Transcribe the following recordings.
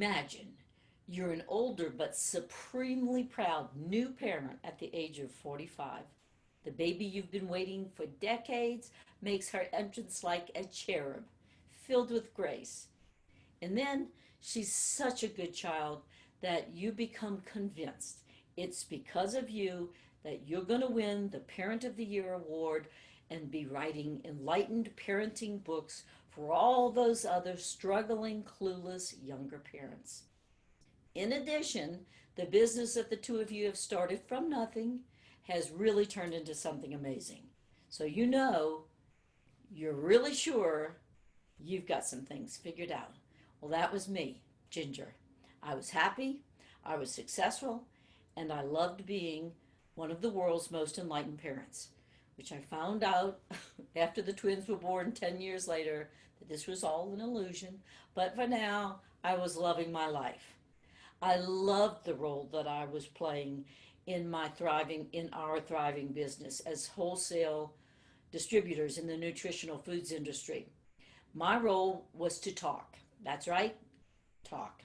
Imagine you're an older but supremely proud new parent at the age of 45. The baby you've been waiting for decades makes her entrance like a cherub, filled with grace. And then she's such a good child that you become convinced it's because of you that you're going to win the Parent of the Year award and be writing enlightened parenting books for all those other struggling, clueless younger parents. In addition, the business that the two of you have started from nothing has really turned into something amazing. So you know, you're really sure you've got some things figured out. Well, that was me, Ginger. I was happy, I was successful, and I loved being one of the world's most enlightened parents, which I found out after the twins were born 10 years later that this was all an illusion. But for now, I was loving my life. I loved the role that I was playing in our thriving business as wholesale distributors in the nutritional foods industry. My role was to talk. That's right, talk.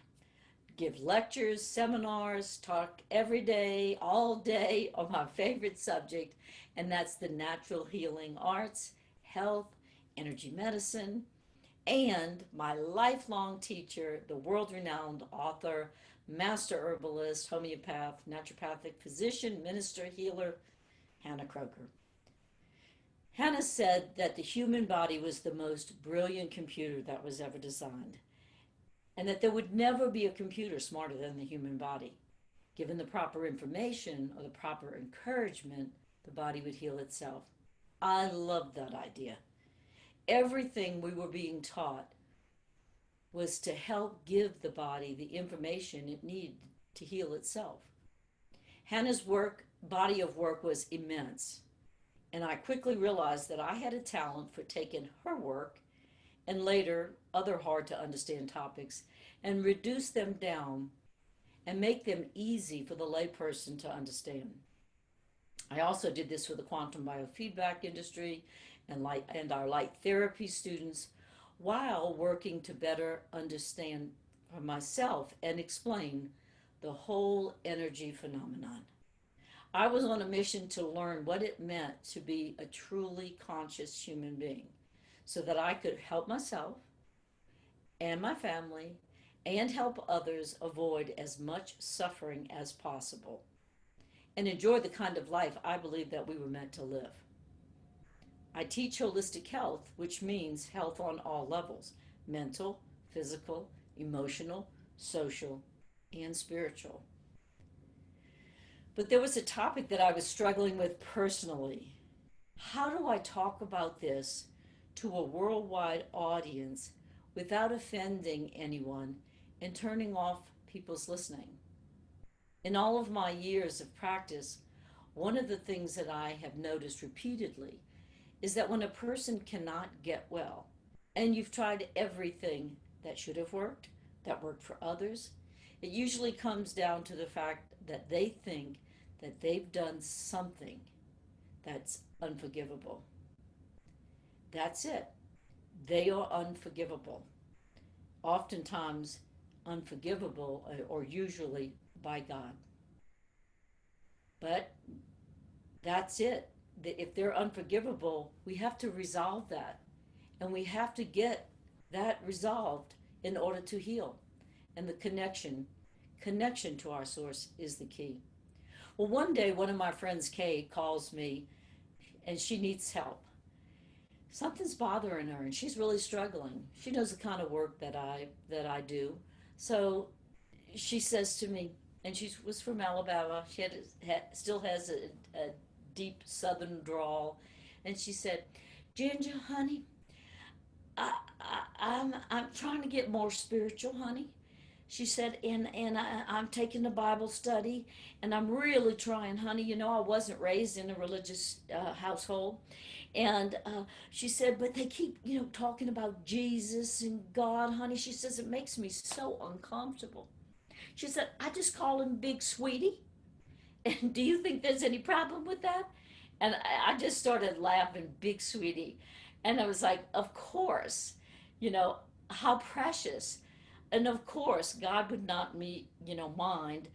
Give lectures, seminars, talk every day, all day on my favorite subject, and that's the natural healing arts, health, energy medicine, and my lifelong teacher, the world renowned author, master herbalist, homeopath, naturopathic physician, minister, healer, Hannah Kroger. Hannah said that the human body was the most brilliant computer that was ever designed, and that there would never be a computer smarter than the human body. Given the proper information or the proper encouragement, the body would heal itself. I loved that idea. Everything we were being taught was to help give the body the information it needed to heal itself. Hannah's body of work was immense, and I quickly realized that I had a talent for taking her work and later other hard to understand topics and reduce them down and make them easy for the layperson to understand. I also did this for the quantum biofeedback industry and our light therapy students while working to better understand for myself and explain the whole energy phenomenon. I was on a mission to learn what it meant to be a truly conscious human being so that I could help myself and my family and help others avoid as much suffering as possible and enjoy the kind of life I believe that we were meant to live. I teach holistic health, which means health on all levels: mental, physical, emotional, social, and spiritual. But there was a topic that I was struggling with personally. How do I talk about this to a worldwide audience without offending anyone and turning off people's listening? In all of my years of practice, one of the things that I have noticed repeatedly is that when a person cannot get well, and you've tried everything that should have worked, that worked for others, it usually comes down to the fact that they think that they've done something that's unforgivable. That's it. They are unforgivable. Oftentimes, unforgivable, or usually by God. But that's it. If they're unforgivable, we have to resolve that. And we have to get that resolved in order to heal. And the connection to our source is the key. Well, one day, one of my friends, Kay, calls me and she needs help. Something's bothering her and she's really struggling. She knows the kind of work that I do. So she says to me, and she was from Alabama. Still has a deep Southern drawl, and she said, "Ginger, honey, I'm trying to get more spiritual, honey." She said, I'm taking the Bible study, and I'm really trying, honey. You know, I wasn't raised in a religious household. And she said, but they keep, talking about Jesus and God, honey. She says, it makes me so uncomfortable. She said, I just call him Big Sweetie. And do you think there's any problem with that? And I just started laughing, Big Sweetie. And I was like, of course, how precious. And of course, God would not mind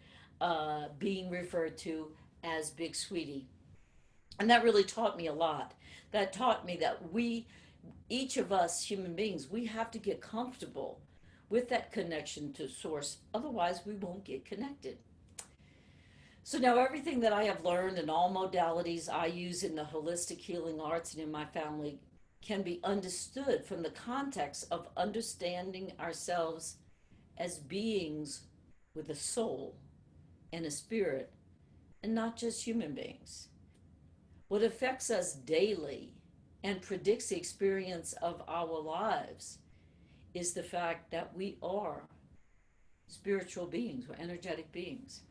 being referred to as Big Sweetie. And that really taught me a lot. That taught me that each of us human beings, we have to get comfortable with that connection to source. Otherwise, we won't get connected. So now everything that I have learned and all modalities I use in the holistic healing arts and in my family can be understood from the context of understanding ourselves as beings with a soul and a spirit and not just human beings. What affects us daily and predicts the experience of our lives is the fact that we are spiritual beings, we're energetic beings.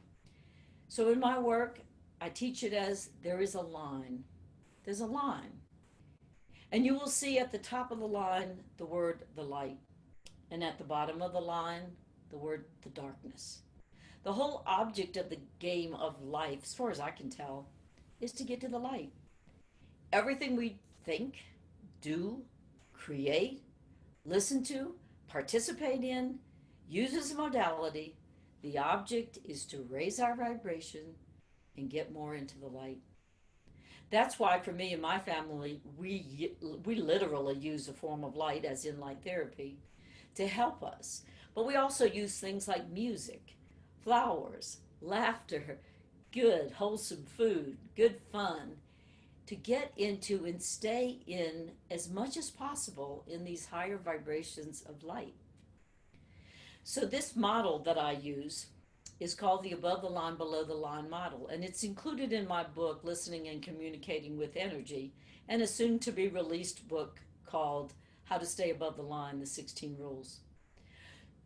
So in my work, I teach it as there is a line. There's a line. And you will see at the top of the line the word the light, and at the bottom of the line the word the darkness. The whole object of the game of life, as far as I can tell, is to get to the light. Everything we think, do, create, listen to, participate in, use as a modality, the object is to raise our vibration and get more into the light. That's why for me and my family, we literally use a form of light, as in light therapy, to help us. But we also use things like music, flowers, laughter, good, wholesome food, good fun, to get into and stay in as much as possible in these higher vibrations of light. So, this model that I use is called the Above the Line, Below the Line model, and it's included in my book, Listening and Communicating with Energy, and a soon to be released book called How to Stay Above the Line, The 16 Rules.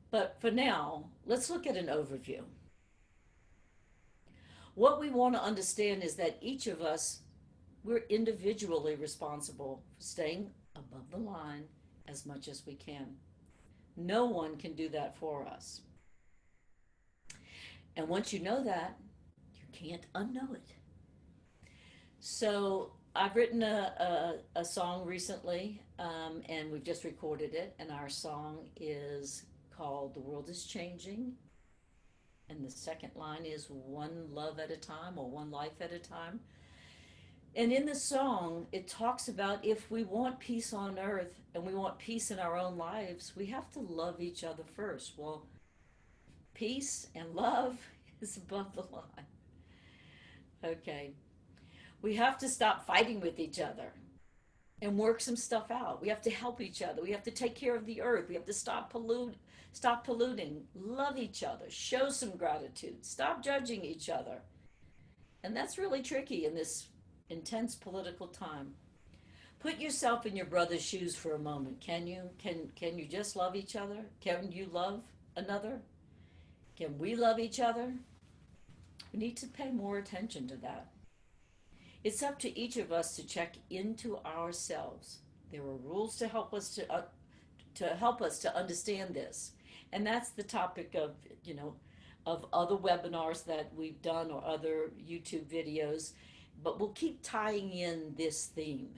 But for now, let's look at an overview. What we want to understand is that each of us, we're individually responsible for staying above the line as much as we can. No one can do that for us. And once you know that, you can't unknow it. So I've written a song recently, and we've just recorded it. And our song is called The World is Changing. And the second line is One Love at a Time, or One Life at a Time. And in the song, it talks about if we want peace on earth and we want peace in our own lives, we have to love each other first. Well, peace and love is above the line. Okay. We have to stop fighting with each other and work some stuff out. We have to help each other. We have to take care of the earth. We have to stop polluting, love each other, show some gratitude, stop judging each other. And that's really tricky in this intense political time. Put yourself in your brother's shoes for a moment. Can you? Can you just love each other? Can you love another? Can we love each other? We need to pay more attention to that. It's up to each of us to check into ourselves. There are rules to help us to understand this, and that's the topic of of other webinars that we've done or other YouTube videos. But we'll keep tying in this theme.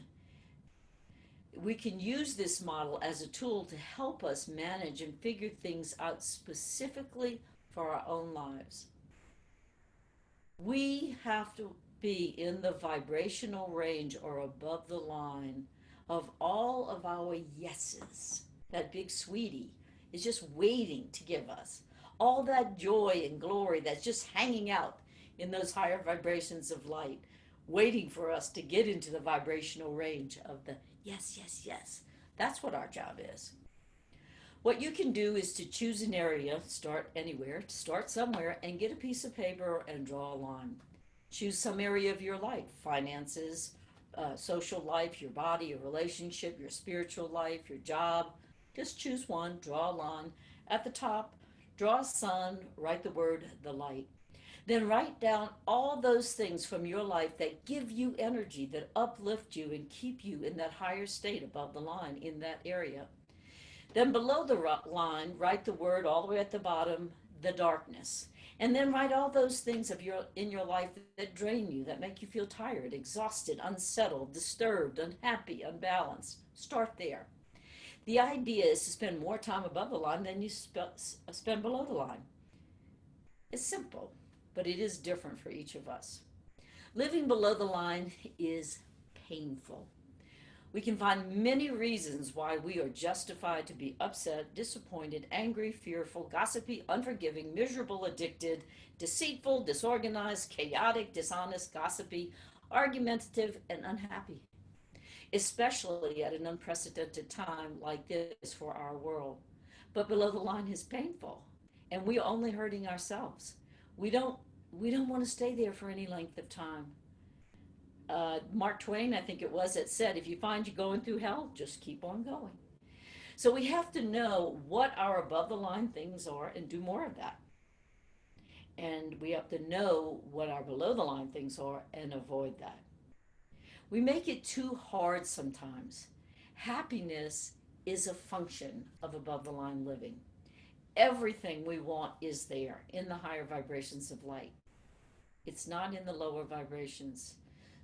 We can use this model as a tool to help us manage and figure things out specifically for our own lives. We have to be in the vibrational range or above the line of all of our yeses. That big sweetie is just waiting to give us all that joy and glory that's just hanging out in those higher vibrations of light, waiting for us to get into the vibrational range of the yes, yes, yes. That's what our job is. What you can do is to choose an area, start anywhere, start somewhere, and get a piece of paper and draw a line. Choose some area of your life, finances, social life, your body, your relationship, your spiritual life, your job. Just choose one, draw a line. At the top, draw a sun, write the word the light. Then write down all those things from your life that give you energy, that uplift you and keep you in that higher state above the line in that area. Then below the line, write the word all the way at the bottom, the darkness. And then write all those things in your life that drain you, that make you feel tired, exhausted, unsettled, disturbed, unhappy, unbalanced. Start there. The idea is to spend more time above the line than you spend below the line. It's simple, but it is different for each of us. Living below the line is painful. We can find many reasons why we are justified to be upset, disappointed, angry, fearful, gossipy, unforgiving, miserable, addicted, deceitful, disorganized, chaotic, dishonest, gossipy, argumentative, and unhappy, especially at an unprecedented time like this for our world. But below the line is painful, and we are only hurting ourselves. We don't we don't want to stay there for any length of time. Mark Twain, I think it was, that said, if you find you going through hell, just keep on going. So we have to know what our above the line things are and do more of that. And we have to know what our below the line things are and avoid that. We make it too hard sometimes. Happiness is a function of above the line living. Everything we want is there in the higher vibrations of light. It's not in the lower vibrations.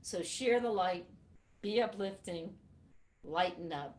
So share the light, be uplifting, lighten up,